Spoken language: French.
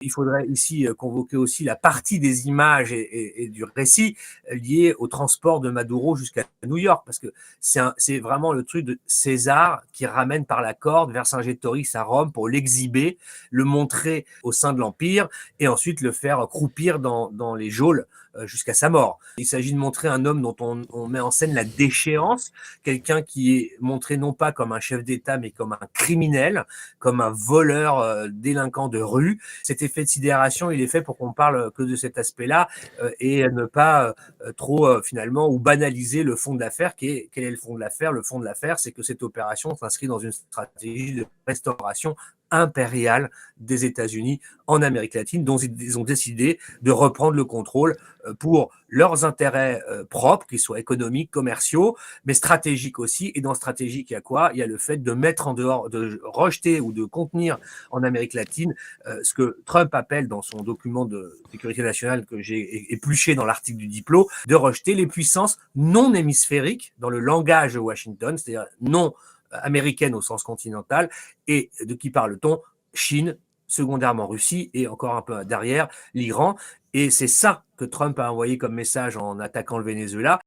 Il faudrait ici convoquer aussi la partie des images et du récit lié au transport de Maduro jusqu'à New York, parce que c'est vraiment le truc de César qui ramène par la corde Vercingétorix à Rome pour l'exhiber, le montrer au sein de l'Empire et ensuite le faire croupir dans les geôles jusqu'à sa mort. Il s'agit de montrer un homme dont on met en scène la déchéance, quelqu'un qui est montré non pas comme un chef d'État, mais comme un criminel, comme un voleur délinquant de rue. Cet effet de sidération, il est fait pour qu'on parle que de cet aspect-là et ne pas trop finalement ou banaliser le fond de l'affaire. Quel est le fond de l'affaire? Le fond de l'affaire, c'est que cette opération s'inscrit dans une stratégie de restauration impériale des États-Unis en Amérique latine, dont ils ont décidé de reprendre le contrôle pour leurs intérêts propres, qu'ils soient économiques, commerciaux, mais stratégiques aussi. Et dans stratégique, il y a quoi? Il y a le fait de mettre en dehors, de rejeter ou de contenir en Amérique latine ce que Trump appelle dans son document de sécurité nationale que j'ai épluché dans l'article du Diplo, de rejeter les puissances non hémisphériques dans le langage de Washington, c'est-à-dire non américaine au sens continental. Et de qui parle-t-on? Chine, secondairement Russie et encore un peu derrière l'Iran. Et c'est ça que Trump a envoyé comme message en attaquant le Venezuela.